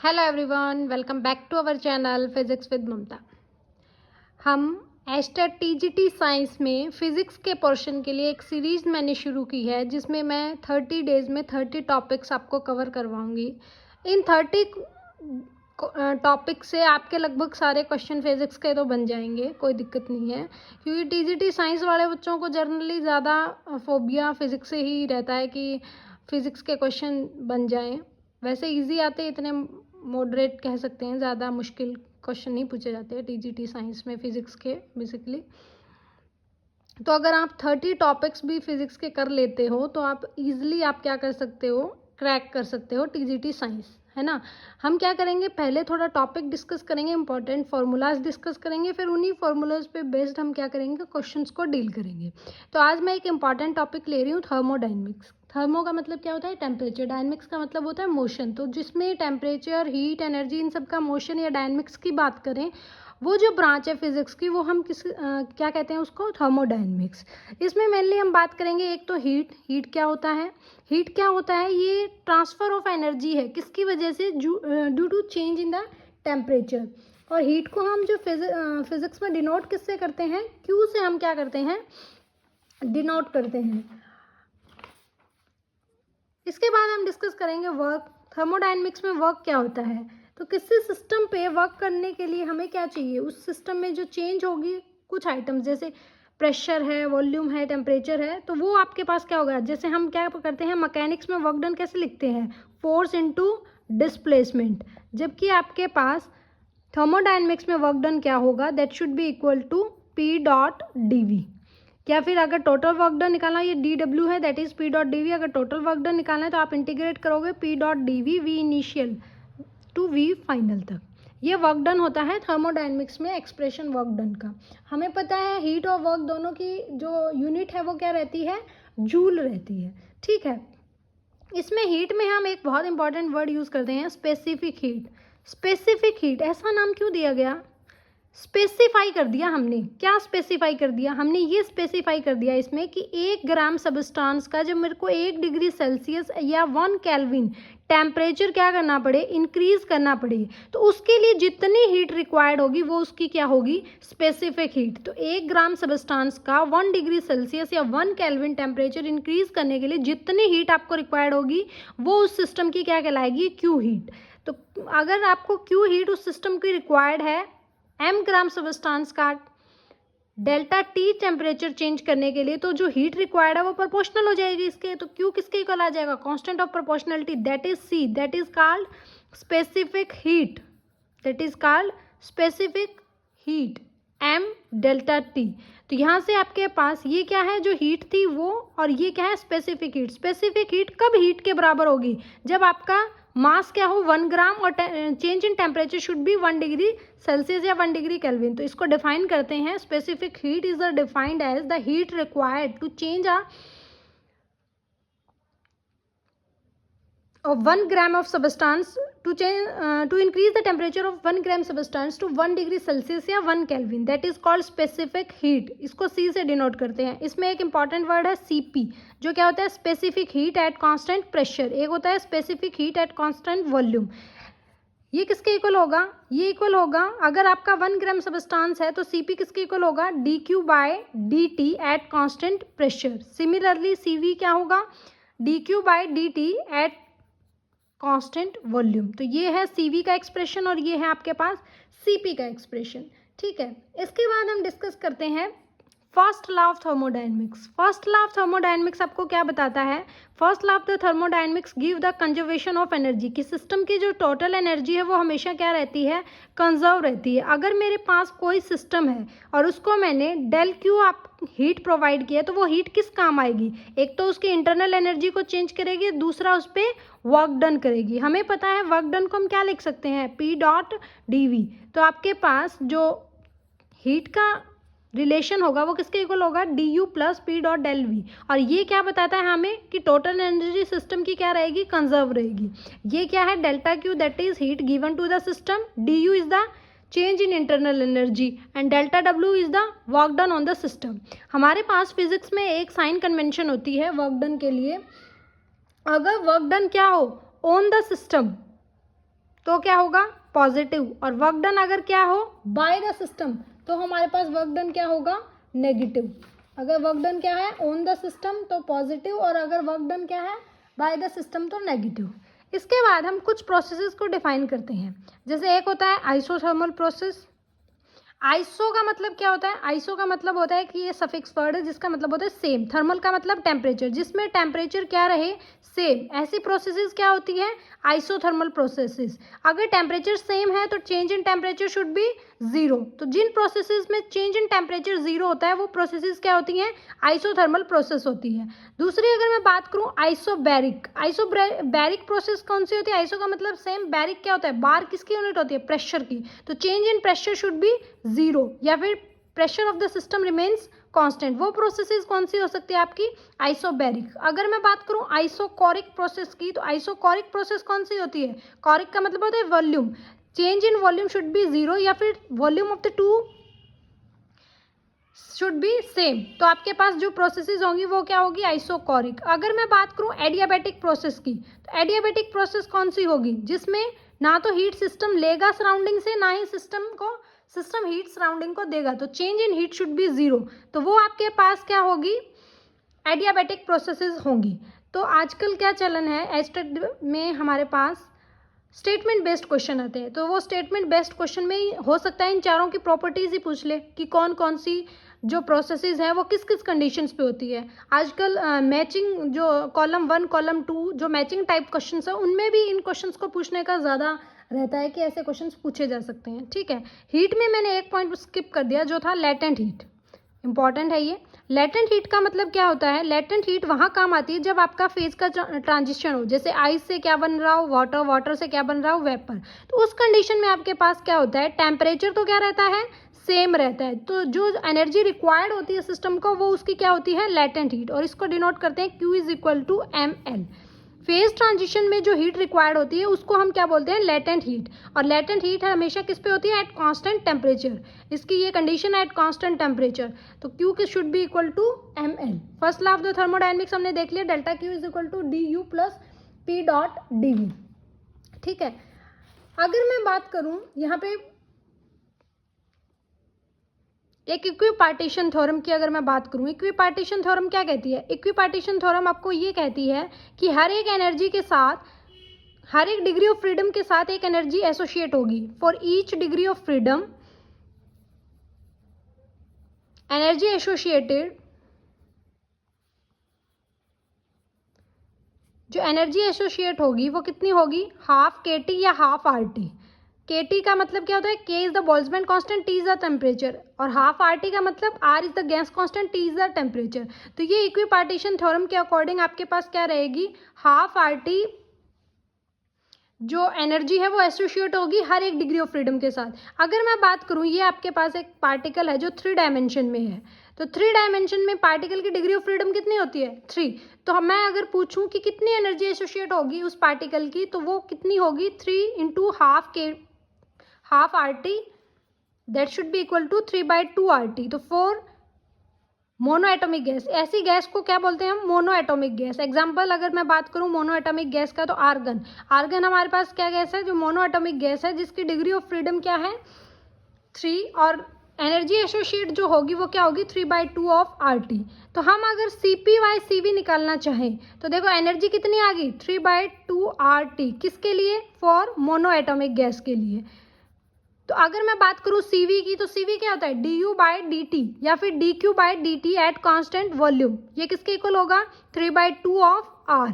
Hello everyone, welcome back to our channel physics with Mamta. हम state TGT science में physics के portion के लिए एक सीरीज़ मैंने शुरू की है जिसमें मैं 30 डेज़ में 30 टॉपिक्स आपको कवर करवाऊंगी। इन 30 टॉपिक से आपके लगभग सारे क्वेश्चन फिज़िक्स के तो बन जाएंगे, कोई दिक्कत नहीं है, क्योंकि टीजीटी साइंस वाले बच्चों को जनरली ज़्यादा फोबिया फिज़िक्स से ही रहता है कि फ़िज़िक्स के क्वेश्चन बन जाएं। वैसे इजी आते, इतने मॉडरेट कह सकते हैं, ज़्यादा मुश्किल क्वेश्चन नहीं पूछे जाते हैं टीजीटी साइंस में फ़िज़िक्स के बेसिकली। तो अगर आप 30 टॉपिक्स भी फिज़िक्स के कर लेते हो तो आप इजीली आप क्या कर सकते हो, क्रैक कर सकते हो टीजीटी साइंस, है ना। हम क्या करेंगे, पहले थोड़ा टॉपिक डिस्कस करेंगे, इंपॉर्टेंट फार्मूलाज डिस्कस करेंगे, फिर उन्हीं फार्मूलाज पे बेस्ड हम क्या करेंगे, क्वेश्चंस को डील करेंगे। तो आज मैं एक इंपॉर्टेंट टॉपिक ले रही हूँ, थर्मोडाइनमिक्स। थर्मो का मतलब क्या होता है, टेम्परेचर। डायनमिक्स का मतलब होता है मोशन। तो जिसमें टेम्परेचर, हीट, एनर्जी, इन सब का मोशन या डायनमिक्स की बात करें, वो जो ब्रांच है फिजिक्स की, वो हम क्या कहते हैं उसको, थर्मोडायनमिक्स। इसमें मेनली हम बात करेंगे, एक तो हीट क्या होता है। हीट क्या होता है, ये ट्रांसफ़र ऑफ एनर्जी है, किसकी वजह से, due to change in the temperature. और हीट को हम जो फिजिक्स में डिनोट किससे करते हैं, क्यू से हम क्या करते हैं, डिनोट करते हैं। इसके बाद हम डिस्कस करेंगे वर्क। थर्मोडायनमिक्स में वर्क क्या होता है, तो किसी सिस्टम पे वर्क करने के लिए हमें क्या चाहिए, उस सिस्टम में जो चेंज होगी कुछ आइटम्स, जैसे प्रेशर है, वॉल्यूम है, टेम्परेचर है, तो वो आपके पास क्या होगा। जैसे हम क्या करते हैं, मैकेनिक्स में वर्क डन कैसे लिखते हैं, फोर्स इनटू डिस्प्लेसमेंट, जबकि आपके पास थर्मोडायनमिक्स में वर्क डन क्या होगा, that should be equal to P dot D V. या फिर अगर टोटल वर्क डन निकालना, ये डी डब्ल्यू है, that is P dot D V. अगर टोटल वर्क डन निकालना है तो आप इंटीग्रेट करोगे P dot D V, V initial to V final तक। ये वर्क डन होता है थर्मोडायनमिक्स में, एक्सप्रेशन वर्क डन का। हमें पता है हीट और वर्क दोनों की जो यूनिट है वो क्या रहती है, जूल रहती है, ठीक है। इसमें हीट में हम एक बहुत इंपॉर्टेंट वर्ड यूज़ करते हैं, स्पेसिफिक हीट। स्पेसिफिक हीट ऐसा नाम क्यों दिया गया, स्पेसिफाई कर दिया हमने। क्या स्पेसिफाई कर दिया हमने, ये स्पेसिफाई कर दिया इसमें कि 1 ग्राम सबस्टांस का जब मेरे को 1 डिग्री सेल्सियस या 1 केल्विन टेम्परेचर क्या करना पड़े, इंक्रीज करना पड़े, तो उसके लिए जितनी हीट रिक्वायर्ड होगी वो उसकी क्या होगी, स्पेसिफिक हीट। तो 1 ग्राम सबस्टांस का 1 डिग्री सेल्सियस या 1 केल्विन टेम्परेचर इंक्रीज करने के लिए जितनी हीट आपको रिक्वायर्ड होगी वो उस सिस्टम की क्या कहलाएगी, क्यू हीट। तो अगर आपको क्यू हीट उस सिस्टम की रिक्वायर्ड है एम ग्राम सबस्टांस का डेल्टा टी टेम्परेचर चेंज करने के लिए, तो जो हीट रिक्वायर्ड है वो प्रोपोर्शनल हो जाएगी इसके। तो क्यू किसके इक्वल आ जाएगा, constant of proportionality, that is C, that is called specific heat, that is called specific heat, M delta T. तो यहाँ से आपके पास ये क्या है, जो हीट थी वो, और ये क्या है, स्पेसिफिक हीट। स्पेसिफिक हीट कब हीट के बराबर होगी, जब आपका मास क्या हो, 1 ग्राम, और change in temperature should be 1 degree Celsius या 1 डिग्री केल्विन। तो इसको डिफाइन करते हैं, specific heat is defined as the heat required to change of 1 gram of substance to increase the temperature of 1 gram substance to 1 degree Celsius या 1 kelvin, that is called specific heat. इसको सी से denote करते हैं। इसमें एक important word है CP, जो क्या होता है, specific heat at constant pressure. एक होता है specific heat at constant volume. ये किसके इक्वल होगा, ये इक्वल होगा, अगर आपका 1 ग्राम सबस्टांस है तो सीपी किसके इक्वल होगा, D Q by D T at constant pressure. Similarly CV क्या होगा, D Q by D T at constant volume. तो ये है सीवी का एक्सप्रेशन और ये है आपके पास सीपी का एक्सप्रेशन, ठीक है। इसके बाद हम डिस्कस करते हैं first law of thermodynamics. First law of thermodynamics आपको क्या बताता है, first law of the thermodynamics give the conservation of energy, कि सिस्टम की जो टोटल एनर्जी है वो हमेशा क्या रहती है, कंजर्व रहती है। अगर मेरे पास कोई सिस्टम है और उसको मैंने डेल क्यू आप हीट प्रोवाइड किया, तो वो हीट किस काम आएगी, एक तो उसकी इंटरनल एनर्जी को चेंज करेगी, दूसरा उस पर वर्क डन करेगी। हमें पता है वर्क डन को हम क्या लिख सकते हैं, पी डॉट डी वी। तो आपके पास जो हीट का रिलेशन होगा वो किसके इक्वल होगा, D U plus P dot del V. और ये क्या बताता है हमें कि टोटल एनर्जी सिस्टम की क्या रहेगी, कंजर्व रहेगी। ये क्या है, delta Q, that is heat given to the system, D U is the change in internal energy, and delta W is the work done on the system. हमारे पास physics में एक साइन कन्वेंशन होती है वर्क डन के लिए, अगर work done क्या हो, ऑन द सिस्टम, तो क्या होगा पॉजिटिव, और वर्क डन अगर क्या हो बाय द सिस्टम तो हमारे पास वर्क डन क्या होगा नेगेटिव। अगर वर्क डन क्या है ऑन द सिस्टम तो पॉजिटिव, और अगर वर्क डन क्या है बाय द सिस्टम तो नेगेटिव। इसके बाद हम कुछ प्रोसेसेस को डिफाइन करते हैं। जैसे एक होता है आइसोथर्मल प्रोसेस। आइसो का मतलब क्या होता है, आइसो का मतलब होता है कि ये सफिक्स वर्ड है जिसका मतलब होता है सेम। थर्मल का मतलब टेम्परेचर, जिसमें टेम्परेचर क्या रहे सेम। ऐसी प्रोसेसेस क्या होती है आइसोथर्मल प्रोसेसेस। अगर टेम्परेचर सेम है तो change in temperature should B zero. तो जिन प्रोसेसेस में चेंज इन टेम्परेचर जीरो होता है वो प्रोसेसेस क्या होती हैं आइसोथर्मल प्रोसेस होती है। दूसरी अगर मैं बात करूं आइसोबैरिक, आइसोबैरिक प्रोसेस कौन सी होती है, आइसो का मतलब सेम, बैरिक क्या होता है बार किसकी यूनिट होती है प्रेशर की। तो change in pressure should be zero, या फिर pressure of the system remains constant. वो प्रोसेसेस कौन सी हो सकती है आपकी आइसोबैरिक। अगर मैं बात करूं आइसोकोरिक प्रोसेस की, तो आइसोकोरिक प्रोसेस कौन सी होती है, कोरिक का मतलब होता है volume, change in volume should be zero, या फिर volume of the two should be same. तो आपके पास जो प्रोसेसेस होंगी वो क्या होगी आइसोकोरिक। अगर मैं बात करूं एडियाबैटिक प्रोसेस की, तो एडियाबैटिक प्रोसेस कौन सी होगी जिसमें ना तो हीट सिस्टम लेगा सराउंडिंग से, ना ही सिस्टम हीट सराउंडिंग को देगा। तो change in heat should be zero, तो वो आपके पास क्या होगी एडियाबैटिक प्रोसेसेस होंगी। तो आजकल क्या चलन है एस्टेट में हमारे पास स्टेटमेंट बेस्ड क्वेश्चन आते हैं। तो वो स्टेटमेंट बेस्ड क्वेश्चन में हो सकता है इन चारों की प्रॉपर्टीज ही पूछ ले कि कौन कौन सी जो प्रोसेसेस हैं वो किस किस कंडीशंस पे होती है। आजकल मैचिंग जो कॉलम 1 कॉलम 2 जो मैचिंग टाइप क्वेश्चंस है उनमें भी इन क्वेश्चंस को पूछने का ज़्यादा रहता है कि ऐसे क्वेश्चंस पूछे जा सकते हैं। ठीक है, हीट में मैंने एक पॉइंट स्किप कर दिया जो था लेटेंट हीट, इंपॉर्टेंट है ये। लेटेंट हीट का मतलब क्या होता है, लेटेंट हीट वहाँ काम आती है जब आपका फेज का ट्रांजिशन हो, जैसे आइस से क्या बन रहा हो वाटर, वाटर से क्या बन रहा हो वेपर। तो उस कंडीशन में आपके पास क्या होता है टेम्परेचर तो क्या रहता है सेम रहता है, तो जो एनर्जी रिक्वायर्ड होती है सिस्टम को वो उसकी क्या होती है लेटेंट हीट, और इसको डिनोट करते हैं Q is equal to ml। Phase transition में जो हीट रिक्वायर्ड होती है उसको हम क्या बोलते हैं लेटेंट हीट, और लेटेंट हीट हमेशा किस पे होती है एट कांस्टेंट टेम्परेचर। इसकी ये कंडीशन है एट कांस्टेंट टेम्परेचर, तो Q के should be equal to ml। First law of the thermodynamics हमने देख लिया, delta Q is equal to du plus P dot dv। ठीक है, अगर मैं बात करूं यहाँ पे एक इक्विपार्टीशन थ्योरम की, अगर मैं बात करूं इक्विपार्टीशन थ्योरम क्या कहती है, इक्विपार्टीशन थ्योरम आपको ये कहती है कि हर एक एनर्जी के साथ, हर एक डिग्री ऑफ फ्रीडम के साथ एक एनर्जी एसोसिएट होगी। For each degree of freedom energy associated, जो एनर्जी एसोसिएट होगी वो कितनी होगी हाफ KT या हाफ RT। KT का मतलब क्या होता है K is the Boltzmann constant, T is the temperature, और हाफ RT का मतलब R is the gas constant, T is the temperature. तो ये इक्विपार्टीशन थ्योरम के अकॉर्डिंग आपके पास क्या रहेगी हाफ RT जो एनर्जी है वो एसोसिएट होगी हर एक डिग्री ऑफ फ्रीडम के साथ। अगर मैं बात करूँ ये आपके पास एक पार्टिकल है जो 3 डायमेंशन में है, तो 3 डायमेंशन में पार्टिकल की डिग्री ऑफ फ्रीडम कितनी होती है 3। तो मैं अगर पूछूं कि कितनी एनर्जी एसोसिएट होगी उस पार्टिकल की, तो वो कितनी होगी 3 into half RT, that should be equal to 3/2 RT। तो 4 मोनो एटॉमिक गैस, ऐसी गैस को क्या बोलते हैं हम मोनो एटॉमिक गैस। एग्जाम्पल अगर मैं बात करूं मोनो एटॉमिक गैस का तो आर्गन, आर्गन हमारे पास क्या गैस है जो मोनो एटॉमिक गैस है जिसकी डिग्री ऑफ फ्रीडम क्या है 3, और एनर्जी एसोसिएट जो होगी वो क्या होगी 3/2 ऑफ RT। तो हम अगर CP/CV निकालना चाहें तो देखो एनर्जी कितनी आ गई 3/2 RT, किसके लिए फॉर मोनो एटॉमिक गैस के लिए। तो अगर मैं बात करूँ CV की, तो CV क्या होता है du/dt या फिर dq/dt एट कांस्टेंट वॉल्यूम, ये किसके इक्वल होगा 3/2 ऑफ R।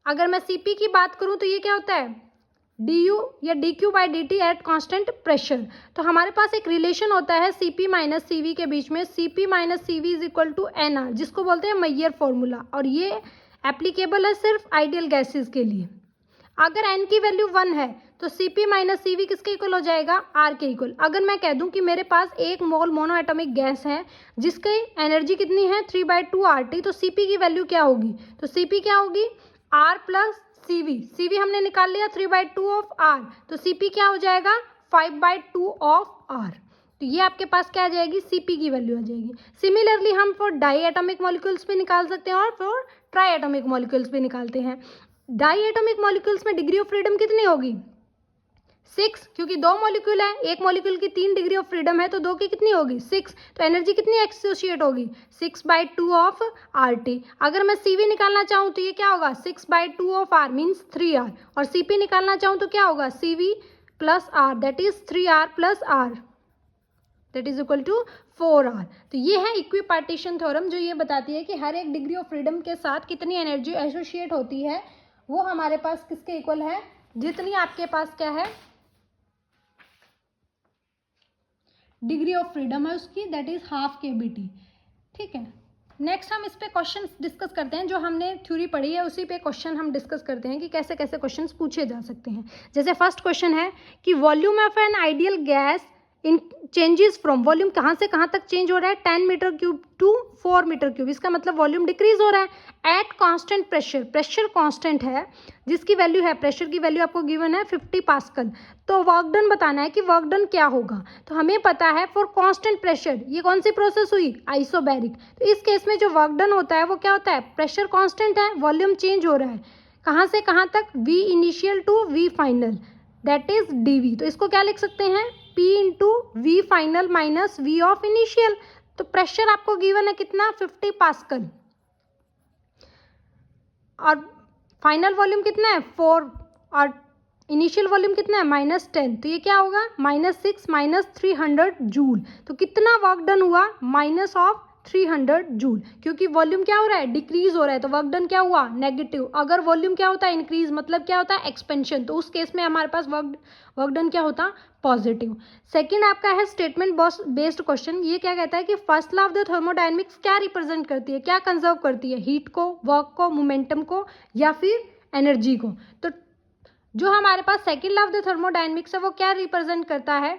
अगर मैं CP की बात करूँ तो ये क्या होता है du या dq/dt एट कांस्टेंट प्रेशर। तो हमारे पास एक रिलेशन होता है CP माइनस CV के बीच में, CP minus CV is equal to NR, जिसको बोलते हैं मैयर फॉर्मूला, और ये एप्लीकेबल है सिर्फ आइडियल गैसेस के लिए। अगर n की वैल्यू 1 है तो CP माइनस CV किसके इक्वल हो जाएगा R के इक्वल। अगर मैं कह दूं कि मेरे पास 1 मोल मोनो एटॉमिक गैस है जिसकी एनर्जी कितनी है 3/2 RT, तो CP की वैल्यू क्या होगी, तो CP क्या होगी R प्लस CV हमने निकाल लिया 3/2 ऑफ R, तो CP क्या हो जाएगा 5/2 ऑफ R। तो ये आपके पास क्या आ जाएगी CP की वैल्यू आ जाएगी। सिमिलरली हम फॉर डाई एटॉमिक मॉलिक्यूल्स भी निकाल सकते हैं और फॉर ट्राई एटॉमिक मॉलिक्यूल्स भी निकालते हैं। डाई एटॉमिक मॉलिक्यूल्स में डिग्री ऑफ फ्रीडम कितनी होगी 6, क्योंकि 2 मॉलिक्यूल है, एक मॉलिक्यूल की 3 डिग्री ऑफ फ्रीडम है, तो 2 की कितनी होगी 6, तो एनर्जी कितनी एसोसिएट होगी 6/2 ऑफ RT। अगर मैं CV निकालना चाहूँ तो ये क्या होगा 6/2 ऑफ R मीन्स 3R, और CP निकालना चाहूँ तो क्या होगा CV plus R, that is 3R plus R, that is equal to 4R। तो ये है इक्विपार्टीशन थ्योरम, जो ये बताती है कि हर एक डिग्री ऑफ फ्रीडम के साथ कितनी एनर्जी एसोसिएट होती है, वो हमारे पास किसके इक्वल है, जितनी आपके पास क्या है डिग्री ऑफ फ्रीडम है उसकी, दैट इज हाफ KBT। ठीक है, नेक्स्ट हम इस पे क्वेश्चन डिस्कस करते हैं, जो हमने थ्योरी पढ़ी है उसी पे क्वेश्चन हम डिस्कस करते हैं कि कैसे कैसे क्वेश्चन पूछे जा सकते हैं। जैसे फर्स्ट क्वेश्चन है कि volume of an ideal gas in changes from, volume कहाँ से कहाँ तक चेंज हो रहा है 10 metre cube to 4 metre cube, इसका मतलब वॉल्यूम डिक्रीज हो रहा है at constant pressure, pressure constant है जिसकी वैल्यू है, प्रेशर की वैल्यू आपको गिवन है 50 पास्कल। तो वर्क डन बताना है कि वर्क डन क्या होगा, तो हमें पता है फॉर कांस्टेंट प्रेशर, ये कौन सी प्रोसेस हुई आइसोबैरिक, तो इस केस में जो वर्क डन होता है वो क्या होता है, प्रेशर कांस्टेंट है, वॉल्यूम चेंज हो रहा है कहाँ से कहाँ तक, V initial to V final, that is DV। तो इसको क्या लिख सकते हैं P into V final minus V of initial. तो प्रेशर आपको गिवन है कितना 50 पास्कल, और फाइनल वॉल्यूम कितना है 4, और इनिशियल वॉल्यूम कितना है -10, तो ये क्या होगा -6 माइनस 300 जूल। तो कितना वर्क डन हुआ माइनस ऑफ 300 जूल, क्योंकि वॉल्यूम क्या हो रहा है डिक्रीज हो रहा है, तो वर्क डन क्या हुआ नेगेटिव। अगर वॉल्यूम क्या होता है इंक्रीज, मतलब क्या होता है एक्सपेंशन, तो उस केस में हमारे पास वर्क डन क्या होता पॉजिटिव। सेकंड आपका है स्टेटमेंट बेस्ड क्वेश्चन, ये क्या कहता है कि first law of the thermodynamics क्या रिप्रेजेंट करती है, क्या कंजर्व करती है, हीट को, वर्क को, मोमेंटम को, या फिर एनर्जी को। तो जो हमारे पास second law of the thermodynamics है वो क्या रिप्रेजेंट करता है,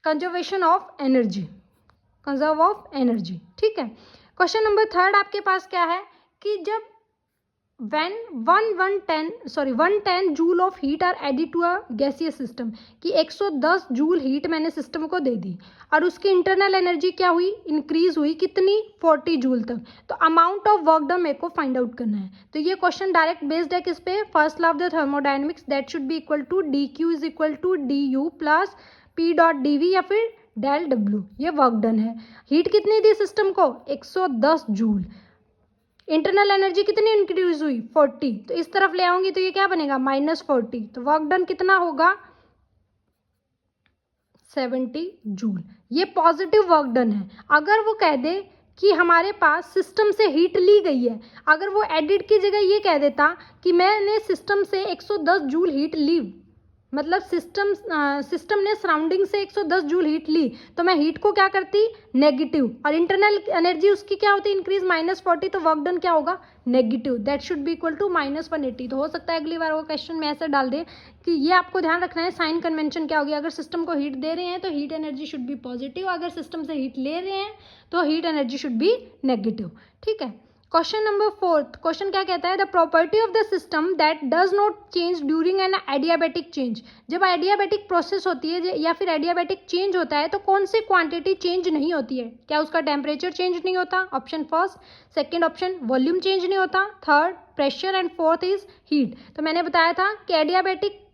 conservation of energy, conserve of energy. ठीक है, क्वेश्चन नंबर थर्ड आपके पास क्या है कि जब when 110 joule of heat are added to a gaseous system, कि 110 जूल हीट मैंने सिस्टम को दे दी और उसकी इंटरनल एनर्जी क्या हुई इंक्रीज हुई कितनी 40 जूल तक, तो अमाउंट ऑफ वर्क डन मेरे को फाइंड आउट करना है। तो ये क्वेश्चन डायरेक्ट बेस्ड है किस पे, first law of the thermodynamics, that should be equal to DQ is equal to DU plus P dot DV या फिर डेल W। ये वर्क डन है, हीट कितनी दी सिस्टम को 110 जूल, इंटरनल एनर्जी कितनी इंक्रीज हुई 40, तो इस तरफ ले आऊंगी तो ये क्या बनेगा -40, तो वर्क डन कितना होगा 70 जूल। ये पॉजिटिव वर्क डन है। अगर वो कह दे कि हमारे पास सिस्टम से हीट ली गई है, अगर वो एडिड की जगह ये कह देता कि मैंने सिस्टम से 110 जूल हीट ली, मतलब सिस्टम ने सराउंडिंग से 110 जूल हीट ली, तो मैं हीट को क्या करती नेगेटिव, और इंटरनल एनर्जी उसकी क्या होती इंक्रीज -40, तो वर्क डन क्या होगा negative, that should be equal to -180। तो हो सकता है अगली बार वो क्वेश्चन में ऐसे डाल दे कि ये आपको ध्यान रखना है साइन कन्वेंशन क्या होगी, अगर सिस्टम को हीट दे रहे हैं तो heat energy should be positive, अगर सिस्टम से हीट ले रहे हैं तो heat energy should be negative. ठीक है, क्वेश्चन नंबर फोर्थ, क्वेश्चन क्या कहता है, the property of the system that does not change during an adiabatic change. जब एडियाबैटिक प्रोसेस होती है या फिर एडियाबैटिक चेंज होता है तो कौन सी क्वांटिटी चेंज नहीं होती है, क्या उसका टेम्परेचर चेंज नहीं होता, option first, second option volume change नहीं होता, third pressure, and fourth is heat. तो मैंने बताया था कि एडियाबैटिक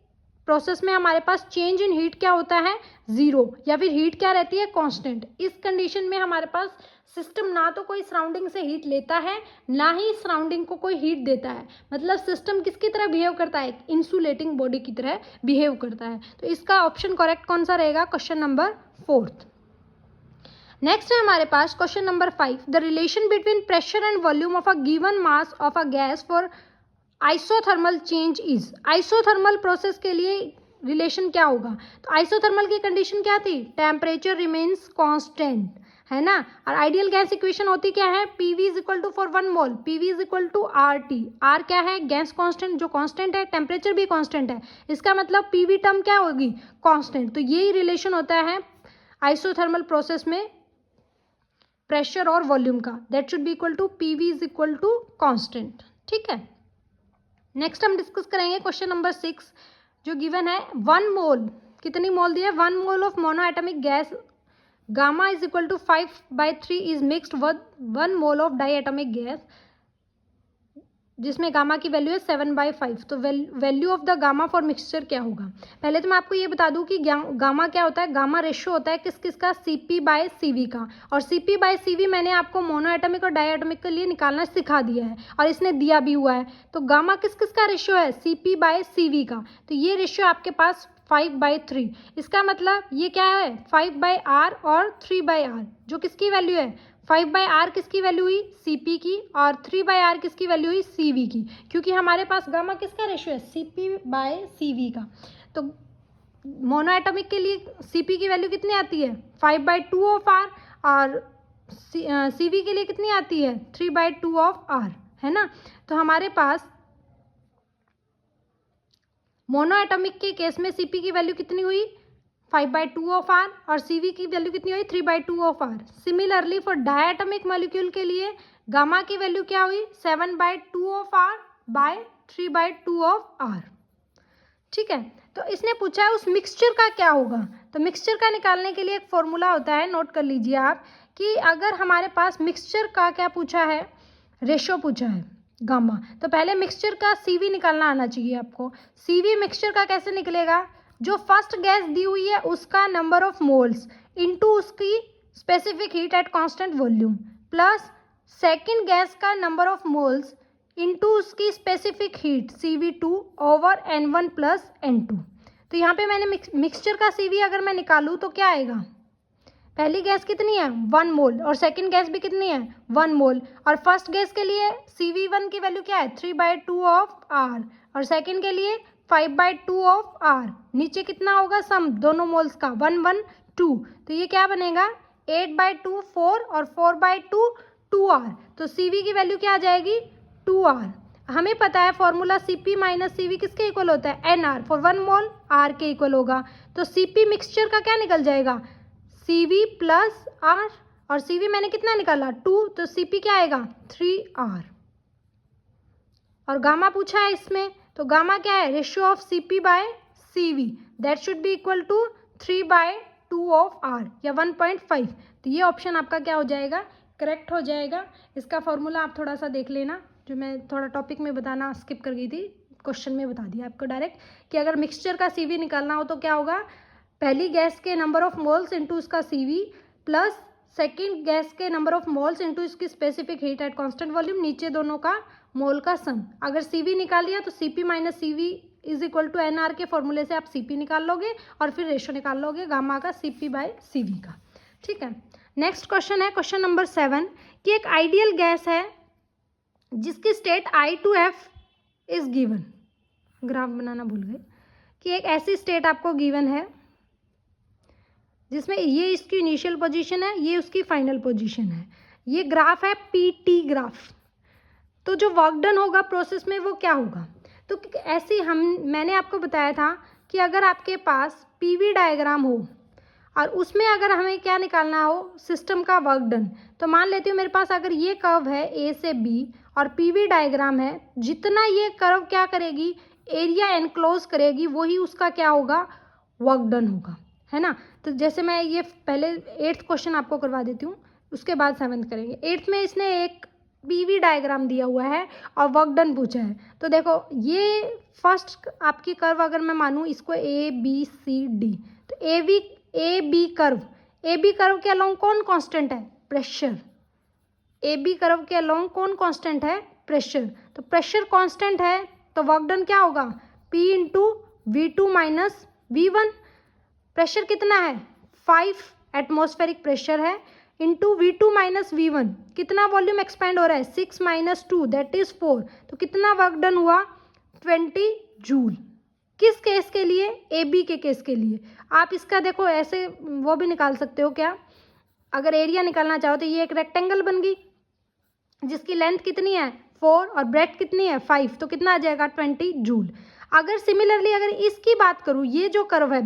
प्रोसेस में हमारे पास चेंज इन हीट क्या होता है 0, या फिर हीट क्या रहती है कांस्टेंट। इस कंडीशन में हमारे पास सिस्टम ना तो कोई सराउंडिंग से हीट लेता है ना ही सराउंडिंग को कोई हीट देता है, मतलब सिस्टम किसकी तरह बिहेव करता है इंसुलेटिंग बॉडी की तरह बिहेव करता है। तो इसका ऑप्शन करेक्ट कौन सा रहेगा, क्वेश्चन नंबर फोर्थ। नेक्स्ट है हमारे पास question number 5, the relation between pressure and volume of a given mass of a gas for isothermal change is. Isothermal process के लिए रिलेशन क्या होगा, तो आइसोथर्मल की कंडीशन क्या थी, टेम्परेचर रिमेन्स कांस्टेंट, है ना, और आइडियल गैस इक्वेशन होती क्या है, PV is equal to for 1 mole PV is equal to RT। R क्या है गैस कांस्टेंट, जो कांस्टेंट है, टेम्परेचर भी कांस्टेंट है, इसका मतलब PV टर्म क्या होगी कांस्टेंट। तो यही रिलेशन होता है आइसोथर्मल प्रोसेस में प्रेशर और वॉल्यूम का, that should be equal to PV is equal to constant. ठीक है, नेक्स्ट हम डिस्कस करेंगे क्वेश्चन नंबर 6, जो गिवन है 1 मोल, कितनी मोल दी है 1 mole of monoatomic gas gamma is equal to 5/3 is mixed with 1 mole of diatomic gas जिसमें गामा की वैल्यू है 7/5। तो value of the gamma for mixture क्या होगा? पहले तो मैं आपको ये बता दूं कि गामा क्या होता है। गामा रेशियो होता है किस किस का? Cp/Cv का। और Cp/Cv मैंने आपको मोनो एटॉमिक और डाई एटॉमिक के लिए निकालना सिखा दिया है और इसने दिया भी हुआ है। तो गामा किस किस का रेशियो है? Cp/Cv का। तो ये रेशियो आपके पास 5/3। इसका मतलब ये क्या है? 5/r और 3/r, जो किसकी वैल्यू है? 5/r किसकी वैल्यू हुई? Cp की, और 3/r किसकी वैल्यू हुई? Cv की, क्योंकि हमारे पास गामा किसका रेशियो है? Cp/Cv का। तो मोनो एटॉमिक के लिए Cp की वैल्यू कितनी आती है? 5/2 ऑफ r, और Cv के लिए कितनी आती है? 3/2 ऑफ r, है ना। तो हमारे पास मोनो एटॉमिक के केस में Cp की वैल्यू कितनी हुई? 5/2 ऑफ r, और Cv की वैल्यू कितनी हुई? 3/2 of r। Similarly for diatomic molecule के लिए गामा की वैल्यू क्या हुई? 7/2 of r by 3/2 of r। ठीक है, तो इसने पूछा है उस मिक्सचर का क्या होगा। तो मिक्सचर का निकालने के लिए एक फॉर्मूला होता है, नोट कर लीजिए आप, कि अगर हमारे पास मिक्सचर का क्या पूछा है? रेशो पूछा है गामा। तो पहले मिक्सचर का Cv निकालना आना चाहिए आपको। Cv मिक्सचर का कैसे निकलेगा? जो फर्स्ट गैस दी हुई है उसका नंबर ऑफ मोल्स इनटू उसकी specific heat at constant volume, plus second gas का नंबर ऑफ मोल्स इनटू उसकी specific heat Cv2 over N1 plus N2। तो यहाँ पे मैंने मिक्सचर का Cv अगर मैं निकालूँ तो क्या आएगा? पहली गैस कितनी है? 1 मोल, और सेकंड गैस भी कितनी है? 1 मोल। और फर्स्ट गैस के लिए Cv1 की वैल्यू क्या है? 3/2 ऑफ r, और सेकंड के लिए 5/2 ऑफ r। नीचे कितना होगा सम दोनों मोल्स का? 1 1 2। तो ये क्या बनेगा? 8/2 4, और 4/2 2r। तो Cv की वैल्यू क्या आ जाएगी? 2r। हमें पता है फॉर्मूला Cp माइनस Cv किसके इक्वल होता है? nr। फॉर 1 मोल r के इक्वल होगा। तो Cp मिक्सचर का क्या निकल जाएगा? Cv प्लस r, और Cv मैंने कितना निकाला? 2। तो Cp क्या आएगा? 3r। और गामा पूछा है इसमें, तो गामा क्या है? Ratio of Cp/Cv, that should be equal to 3/2 of r या 1.5। तो ये ऑप्शन आपका क्या हो जाएगा? करेक्ट हो जाएगा। इसका फॉर्मूला आप थोड़ा सा देख लेना, जो मैं थोड़ा टॉपिक में बताना स्किप कर गई थी, क्वेश्चन में बता दिया आपको डायरेक्ट, कि अगर मिक्सचर का Cv निकालना हो तो क्या होगा? पहली गैस के नंबर ऑफ मोल्स इंटू उसका Cv, प्लस सेकेंड गैस के नंबर ऑफ मोल्स इंटू इसकी specific heat at constant volume, नीचे दोनों का मोल का सम। अगर Cv निकाल लिया तो Cp minus Cv is equal to nr के फॉर्मूले से आप Cp निकाल लोगे, और फिर रेशो निकाल लोगे गामा का Cp/Cv का। ठीक है, नेक्स्ट क्वेश्चन है क्वेश्चन नंबर 7, कि एक आइडियल गैस है जिसकी state I2F is given. Graph बनाना भूल गए, कि एक ऐसी स्टेट आपको गिवन है जिसमें ये इसकी इनिशियल पोजीशन है, ये उसकी फाइनल पोजीशन है। ये ग्राफ है PT ग्राफ। तो जो वर्क डन होगा प्रोसेस में वो क्या होगा? तो ऐसे मैंने आपको बताया था कि अगर आपके पास PV डायग्राम हो और उसमें अगर हमें क्या निकालना हो? सिस्टम का वर्क डन। तो मान लेती हूँ मेरे पास अगर ये कर्व है A से B और PV डायग्राम है, जितना ये कर्व क्या करेगी? एरिया एनक्लोज करेगी, वही उसका क्या होगा? वर्क डन होगा, है ना। तो जैसे मैं ये पहले 8th क्वेश्चन आपको करवा देती हूँ, उसके बाद 7th करेंगे। 8th में इसने एक PV डायग्राम दिया हुआ है और वर्क डन पूछा है। तो देखो ये फर्स्ट आपकी कर्व अगर मैं मानूँ इसको ABCD, तो AB कर्व के अलोंग कौन कांस्टेंट है? प्रेशर। AB कर्व के अलोंग कौन कांस्टेंट है? प्रेशर। तो प्रेशर कांस्टेंट है तो वर्क डन क्या होगा? P into V2 minus V1। Pressure कितना है? 5 एटमॉस्फेरिक प्रेशर है, इंटू V2 माइनस V1। कितना वॉल्यूम एक्सपेंड हो रहा है? 6 माइनस 2 दैट इज 4। तो कितना वर्क डन हुआ? 20 जूल। किस केस के लिए? AB के केस के लिए। आप इसका देखो ऐसे वो भी निकाल सकते हो क्या? अगर एरिया निकालना चाहो तो ये एक रेक्टेंगल बन गई जिसकी लेंथ कितनी है? 4 और ब्रेड्थ कितनी है? 5। तो कितना आ जाएगा? 20 जूल। अगर सिमिलरली अगर इसकी बात करूँ, ये जो कर्व है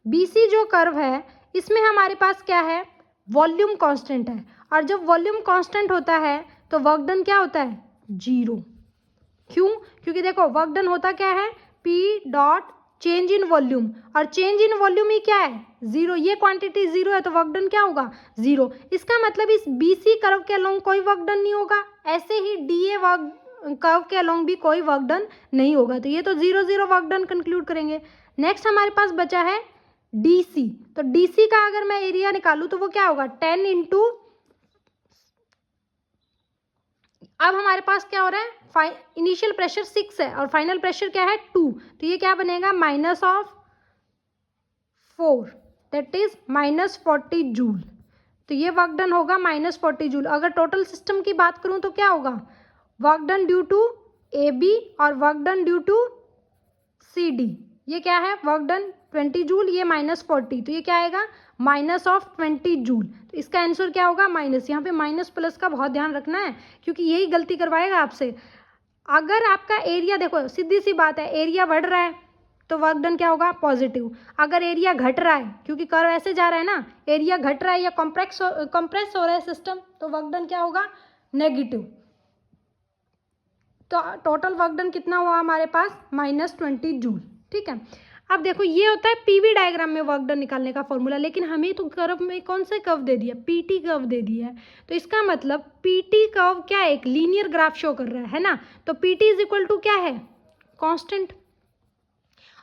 BC जो कर्व है, इसमें हमारे पास क्या है? वॉल्यूम कांस्टेंट है, और जब वॉल्यूम कांस्टेंट होता है तो वर्क डन क्या होता है? 0। क्यों? क्योंकि देखो वर्क डन होता क्या है? P dot change in volume, और चेंज इन वॉल्यूम ही क्या है? 0। ये क्वांटिटी 0 है तो वर्क डन क्या होगा? 0। इसका मतलब इस BC कर्व के अलोंग कोई वर्क डन नहीं होगा। ऐसे ही कर्व के अलोंग भी कोई वर्क डन नहीं होगा। तो ये तो 0 0 वर्क डन कंक्लूड करेंगे। नेक्स्ट हमारे पास बचा है DC। तो DC का अगर मैं एरिया निकालूँ तो वो क्या होगा 10 इंटू, अब हमारे पास क्या हो रहा है, इनिशियल प्रेशर 6 है और फाइनल प्रेशर क्या है 2, तो ये क्या बनेगा minus of 4, that is -40 joule. तो ये वर्क डन होगा -40 जूल। अगर टोटल सिस्टम की बात करूं तो क्या होगा, work done due to AB और work done due to CD। ये क्या है वर्क डन 20 जूल, ये -40, तो ये क्या आएगा -20 जूल। तो इसका आंसर क्या होगा माइनस। यहाँ पे माइनस प्लस का बहुत ध्यान रखना है क्योंकि यही गलती करवाएगा आपसे। अगर आपका एरिया, देखो सीधी सी बात है, एरिया बढ़ रहा है तो वर्क डन क्या होगा पॉजिटिव। अगर एरिया घट रहा है, क्योंकि कर्व ऐसे जा रहा है ना, एरिया घट रहा है या कंप्रेस हो रहा है सिस्टम, तो वर्क डन क्या होगा नेगेटिव। तो टोटल वर्क डन कितना हुआ हमारे पास -20 जूल। ठीक है, अब देखो ये होता है PV डायग्राम में वर्क डन निकालने का फॉर्मूला, लेकिन हमें तो कर्व में कौन सा कर्व दे दिया, PT कर्व दे दिया है। तो इसका मतलब PT कर्व क्या है, एक लीनियर ग्राफ शो कर रहा है ना। तो PT इज इक्वल टू क्या है कांस्टेंट,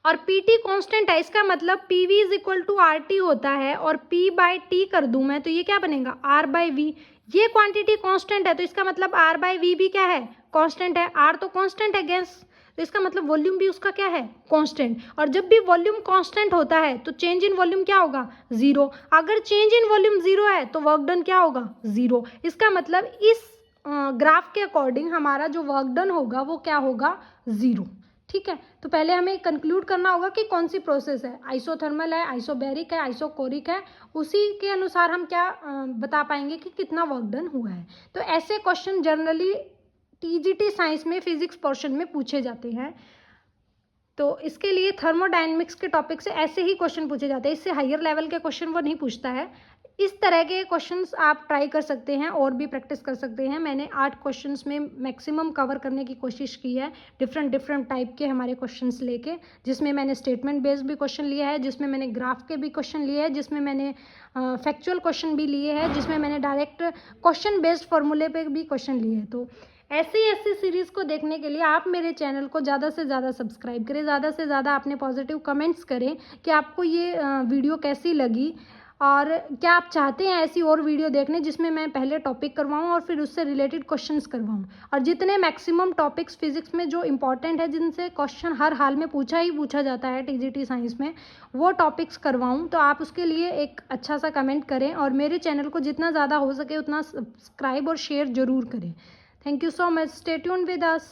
और PT कांस्टेंट है, इसका मतलब PV is equal to RT होता है, और P/T कर दूं मैं तो ये क्या बनेगा R/V। ये क्वांटिटी कांस्टेंट है तो इसका मतलब R/V भी क्या है कांस्टेंट है। R तो कांस्टेंट है गैस, तो इसका मतलब वॉल्यूम भी उसका क्या है कांस्टेंट। और जब भी वॉल्यूम कांस्टेंट होता है तो चेंज इन वॉल्यूम क्या होगा 0। अगर चेंज इन वॉल्यूम 0 है तो वर्क डन क्या होगा 0। इसका मतलब इस ग्राफ के अकॉर्डिंग हमारा जो वर्क डन होगा वो क्या होगा 0। ठीक है, तो पहले हमें कंक्लूड करना होगा कि कौन सी प्रोसेस है, आइसोथर्मल है, आइसोबैरिक है, आइसोकोरिक है, उसी के अनुसार हम क्या बता पाएंगे कि कितना वर्क डन हुआ है। तो ऐसे क्वेश्चन जनरली TGT साइंस में फिजिक्स पोर्शन में पूछे जाते हैं। तो इसके लिए थर्मोडायनेमिक्स के टॉपिक से ऐसे ही क्वेश्चन पूछे जाते हैं, इससे हायर लेवल के क्वेश्चन वो नहीं पूछता है। इस तरह के क्वेश्चंस आप ट्राई कर सकते हैं और भी प्रैक्टिस कर सकते हैं। मैंने 8 क्वेश्चंस में मैक्सिमम कवर करने की कोशिश की है, डिफरेंट टाइप के हमारे क्वेश्चंस लेके, जिसमें मैंने स्टेटमेंट बेस्ड भी क्वेश्चन लिया है, जिसमें मैंने ग्राफ के भी क्वेश्चन लिए हैं, जिसमें मैंने फैक्चुअल क्वेश्चन भी लिए हैं, जिसमें मैंने डायरेक्ट क्वेश्चन बेस्ड फॉर्मूले पे भी क्वेश्चन लिए हैं। तो ऐसी सीरीज़ को देखने के लिए आप मेरे चैनल को ज़्यादा से ज़्यादा सब्सक्राइब करें, ज़्यादा से ज़्यादा अपने पॉजिटिव कमेंट्स करें कि आपको ये वीडियो कैसी लगी, और क्या आप चाहते हैं ऐसी और वीडियो देखने जिसमें मैं पहले टॉपिक करवाऊं और फिर उससे रिलेटेड क्वेश्चंस करवाऊं, और जितने मैक्सिमम टॉपिक्स फिजिक्स में जो इंपॉर्टेंट है, जिनसे क्वेश्चन हर हाल में पूछा जाता है TGT साइंस में, वो टॉपिक्स करवाऊं। तो आप उसके लिए एक अच्छा सा कमेंट करें और मेरे चैनल को जितना ज़्यादा हो सके उतना सब्सक्राइब और शेयर ज़रूर करें। Thank you so much. Stay tuned with us.